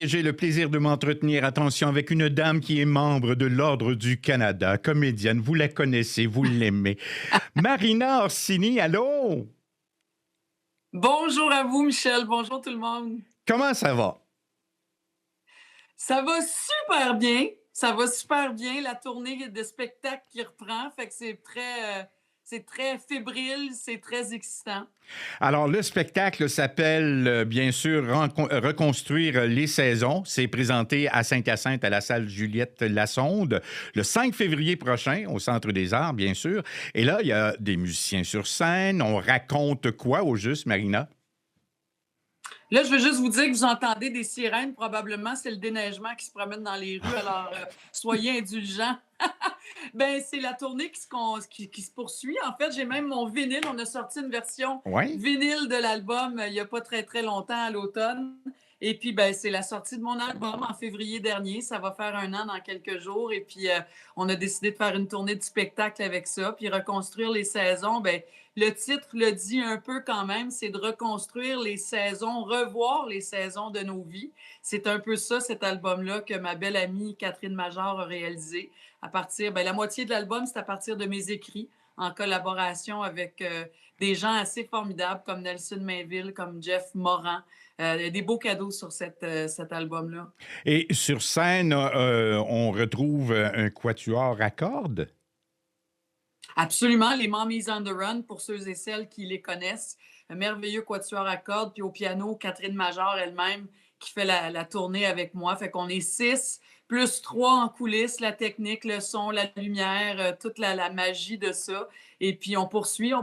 J'ai le plaisir de m'entretenir, attention, avec une dame qui est membre de l'Ordre du Canada, comédienne, vous la connaissez, vous l'aimez. Marina Orsini, allô? Bonjour à vous, Michel. Bonjour tout le monde. Comment ça va? Ça va super bien. Ça va super bien. La tournée de spectacle qui reprend, fait que c'est très fébrile, c'est très excitant. Alors, le spectacle s'appelle, bien sûr, Reconstruire les saisons. C'est présenté à Saint-Hyacinthe, à la salle Juliette Lassonde, le 5 février prochain, au Centre des Arts, bien sûr. Et là, il y a des musiciens sur scène. On raconte quoi au juste, Marina? Là, je veux juste vous dire que vous entendez des sirènes. Probablement, c'est le déneigement qui se promène dans les rues. Alors, soyez indulgents. Ben, c'est la tournée qui se poursuit. En fait, j'ai même mon vinyle. On a sorti une version Oui? vinyle de l'album il n'y a pas très, très longtemps, à l'automne. Et puis, ben, c'est la sortie de mon album en février dernier. Ça va faire un an dans quelques jours. Et puis, on a décidé de faire une tournée de spectacle avec ça. Puis, reconstruire les saisons, ben, le titre le dit un peu quand même, c'est de reconstruire les saisons, revoir les saisons de nos vies. C'est un peu ça, cet album-là, que ma belle amie Catherine Major a réalisé à partir, ben, la moitié de l'album, c'est à partir de mes écrits en collaboration avec des gens assez formidables comme Nelson Mainville, comme Jeff Morin. Il y a des beaux cadeaux sur cet album-là. Et sur scène, on retrouve un quatuor à cordes? Absolument, les Mommies on the Run, pour ceux et celles qui les connaissent. Un merveilleux quatuor à cordes, puis au piano, Catherine Major elle-même qui fait la tournée avec moi. Fait qu'on est 6, plus 3 en coulisses, la technique, le son, la lumière, toute la magie de ça. Et puis on poursuit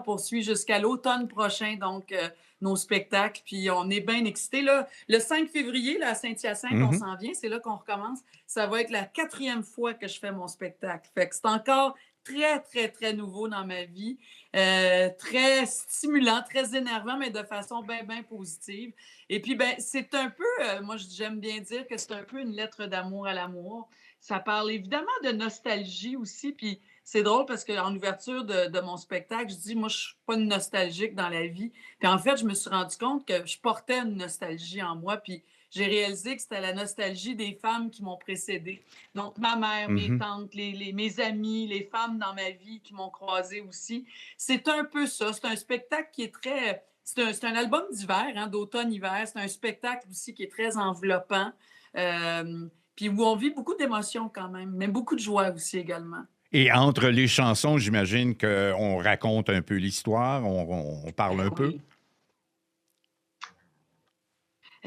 jusqu'à l'automne prochain, donc nos spectacles. Puis on est bien excités. Là, le 5 février, là, à Saint-Hyacinthe, on Mhm. s'en vient, c'est là qu'on recommence. Ça va être la quatrième fois que je fais mon spectacle. Fait que c'est encore très, très, très nouveau dans ma vie. Très stimulant, très énervant, mais de façon bien, bien positive. Et puis, ben, c'est un peu, moi, j'aime bien dire que c'est un peu une lettre d'amour à l'amour. Ça parle évidemment de nostalgie aussi. Puis, c'est drôle parce qu'en ouverture de mon spectacle, je dis, moi, je ne suis pas une nostalgique dans la vie. Puis, en fait, je me suis rendu compte que je portais une nostalgie en moi. Puis, j'ai réalisé que c'était la nostalgie des femmes qui m'ont précédée. Donc, ma mère, mes Mhm. tantes, mes amis, les femmes dans ma vie qui m'ont croisée aussi. C'est un peu ça. C'est un spectacle qui est très. C'est un album d'hiver, hein, d'automne-hiver. C'est un spectacle aussi qui est très enveloppant. Puis où on vit beaucoup d'émotions quand même, mais beaucoup de joie aussi également. Et entre les chansons, j'imagine qu'on raconte un peu l'histoire, on parle un peu. Oui.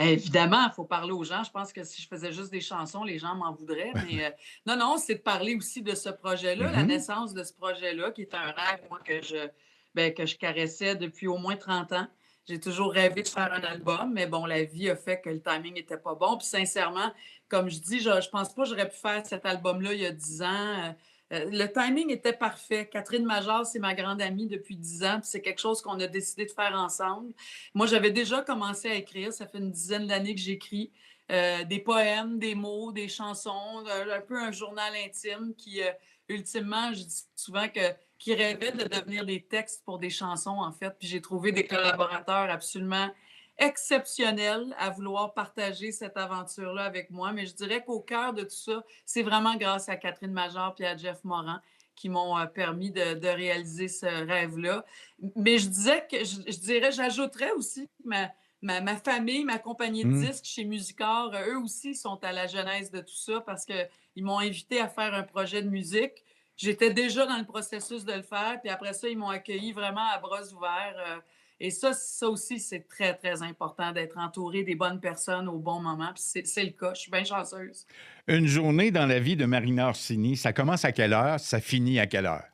Évidemment, il faut parler aux gens. Je pense que si je faisais juste des chansons, les gens m'en voudraient. Mais non, non, c'est de parler aussi de ce projet-là, la Mhm. naissance de ce projet-là, qui est un rêve, moi, que je caressais depuis au moins 30 ans. J'ai toujours rêvé de faire un album, mais bon, la vie a fait que le timing n'était pas bon. Puis sincèrement, comme je dis, je ne pense pas que j'aurais pu faire cet album-là il y a 10 ans. Le timing était parfait. Catherine Major, c'est ma grande amie depuis 10 ans, puis c'est quelque chose qu'on a décidé de faire ensemble. Moi, j'avais déjà commencé à écrire. Ça fait une dizaine d'années que j'écris des poèmes, des mots, des chansons, un peu un journal intime qui, ultimement, je dis souvent qui rêvait de devenir des textes pour des chansons, en fait. Puis j'ai trouvé des collaborateurs absolument exceptionnels à vouloir partager cette aventure-là avec moi. Mais je dirais qu'au cœur de tout ça, c'est vraiment grâce à Catherine Major et à Jeff Morin qui m'ont permis de réaliser ce rêve-là. Mais je disais que je dirais, j'ajouterais aussi que ma famille, ma compagnie de Mhm. disques chez Musicor, eux aussi sont à la genèse de tout ça parce qu'ils m'ont invité à faire un projet de musique. J'étais déjà dans le processus de le faire, puis après ça, ils m'ont accueilli vraiment à bras ouverts. Et ça aussi, c'est très, très important d'être entouré des bonnes personnes au bon moment. Puis c'est le cas. Je suis bien chanceuse. Une journée dans la vie de Marina Orsini, ça commence à quelle heure, ça finit à quelle heure?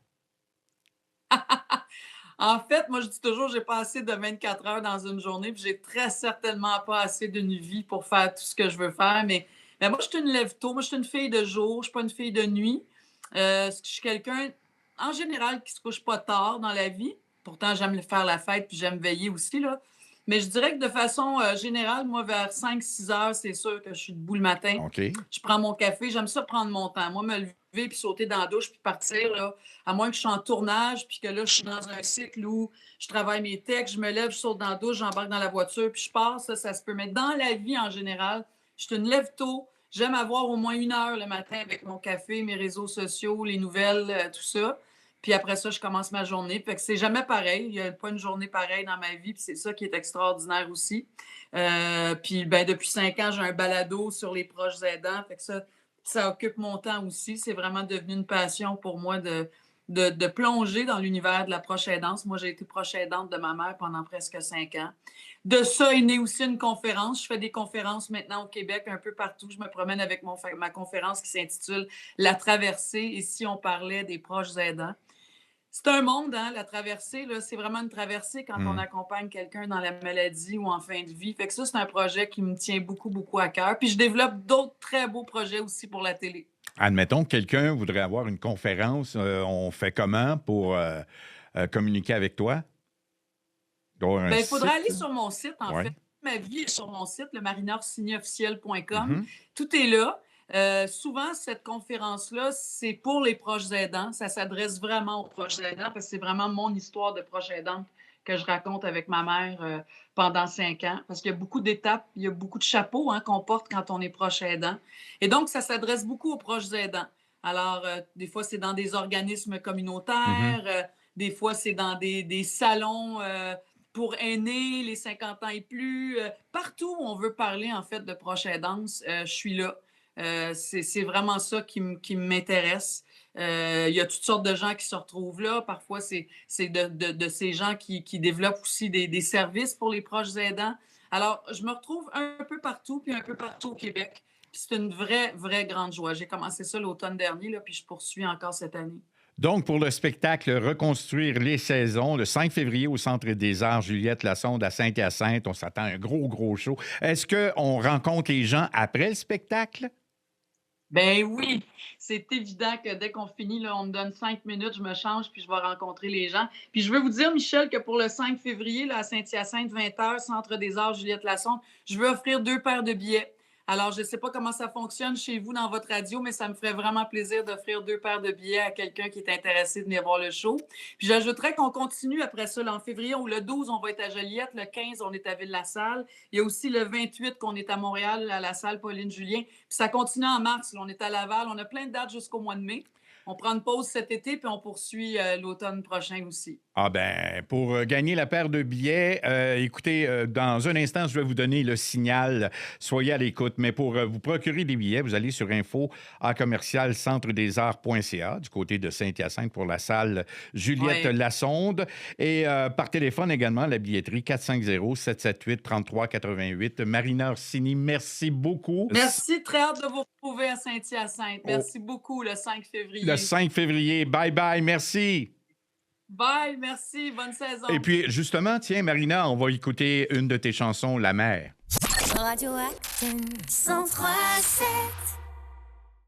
En fait, moi, je dis toujours, j'ai pas assez de 24 heures dans une journée, puis j'ai très certainement pas assez d'une vie pour faire tout ce que je veux faire. Mais moi, je suis une lève-tôt. Moi, je suis une fille de jour. Je suis pas une fille de nuit. Je suis quelqu'un, en général, qui se couche pas tard dans la vie. Pourtant, j'aime faire la fête, puis j'aime veiller aussi, là. Mais je dirais que de façon générale, moi, vers 5-6 heures, c'est sûr que je suis debout le matin. OK. Je prends mon café. J'aime ça prendre mon temps. Moi, me lever, puis sauter dans la douche, puis partir, là, à moins que je sois en tournage, puis que là, je suis dans un cycle où je travaille mes textes, je me lève, je saute dans la douche, j'embarque dans la voiture, puis je pars, ça se peut. Mais dans la vie en général, Je te lève tôt. J'aime avoir au moins 1 heure le matin avec mon café, mes réseaux sociaux, les nouvelles, tout ça. Puis après ça, je commence ma journée. Fait que c'est jamais pareil. Il n'y a pas une journée pareille dans ma vie. Puis c'est ça qui est extraordinaire aussi. Puis ben, depuis 5 ans, j'ai un balado sur les proches aidants. Fait que ça occupe mon temps aussi. C'est vraiment devenu une passion pour moi de plonger dans l'univers de la proche aidance. Moi, j'ai été proche aidante de ma mère pendant presque 5 ans. De ça est née aussi une conférence. Je fais des conférences maintenant au Québec, un peu partout. Je me promène avec ma conférence qui s'intitule La traversée. Ici, on parlait des proches aidants. C'est un monde, hein, la traversée. Là, c'est vraiment une traversée quand on accompagne quelqu'un dans la maladie ou en fin de vie. Fait que ça, c'est un projet qui me tient beaucoup, beaucoup à cœur. Puis je développe d'autres très beaux projets aussi pour la télé. Admettons que quelqu'un voudrait avoir une conférence. On fait comment pour communiquer avec toi? Il faudrait aller sur mon site, en Ouais. fait. Ma vie est sur mon site, le marinorsignyofficiel.com. Mhm. Tout est là. Souvent, cette conférence-là, c'est pour les proches aidants. Ça s'adresse vraiment aux proches aidants parce que c'est vraiment mon histoire de proche aidante que je raconte avec ma mère pendant 5 ans. Parce qu'il y a beaucoup d'étapes, il y a beaucoup de chapeaux qu'on porte quand on est proche aidant. Et donc, ça s'adresse beaucoup aux proches aidants. Alors, des fois, c'est dans des organismes communautaires, des fois, c'est dans des salons pour aînés, les 50 ans et plus. Partout où on veut parler, en fait, de proche aidance, je suis là. C'est vraiment ça qui m'intéresse. Il y a toutes sortes de gens qui se retrouvent là. Parfois, c'est de ces gens qui développent aussi des services pour les proches aidants. Alors, je me retrouve un peu partout, puis un peu partout au Québec. Puis c'est une vraie, vraie grande joie. J'ai commencé ça l'automne dernier, là, puis je poursuis encore cette année. Donc, pour le spectacle Reconstruire les saisons, le 5 février au Centre des Arts Juliette Lassonde à Saint-Hyacinthe, on s'attend à un gros, gros show. Est-ce qu'on rencontre les gens après le spectacle? Ben oui, c'est évident que dès qu'on finit, là, on me donne 5 minutes, je me change, puis je vais rencontrer les gens. Puis je veux vous dire, Michel, que pour le 5 février, là, à Saint-Hyacinthe, 20h, Centre des Arts Juliette Lassonde, je veux offrir 2 paires de billets. Alors, je ne sais pas comment ça fonctionne chez vous dans votre radio, mais ça me ferait vraiment plaisir d'offrir 2 paires de billets à quelqu'un qui est intéressé de venir voir le show. Puis j'ajouterais qu'on continue après ça. Là, en février, ou le 12, on va être à Joliette. Le 15, on est à Ville-la-Salle. Il y a aussi le 28 qu'on est à Montréal, à la salle Pauline-Julien. Puis ça continue en mars. Là, on est à Laval. On a plein de dates jusqu'au mois de mai. On prend une pause cet été, puis on poursuit l'automne prochain aussi. Ah ben, pour gagner la paire de billets, écoutez, dans un instant, je vais vous donner le signal. Soyez à l'écoute. Mais pour vous procurer des billets, vous allez sur info à commercial centredesarts.ca du côté de Saint-Hyacinthe pour la salle Juliette Lassonde. Et par téléphone également, la billetterie 450-778-3388. Marina Orsini, merci beaucoup. Merci, très hâte de vous retrouver à Saint-Hyacinthe. Merci beaucoup, le 5 février. Le 5 février. Bye-bye, merci. Bye, merci, bonne saison. Et puis, justement, tiens, Marina, on va écouter une de tes chansons, La mer. Radio Acton 103.7.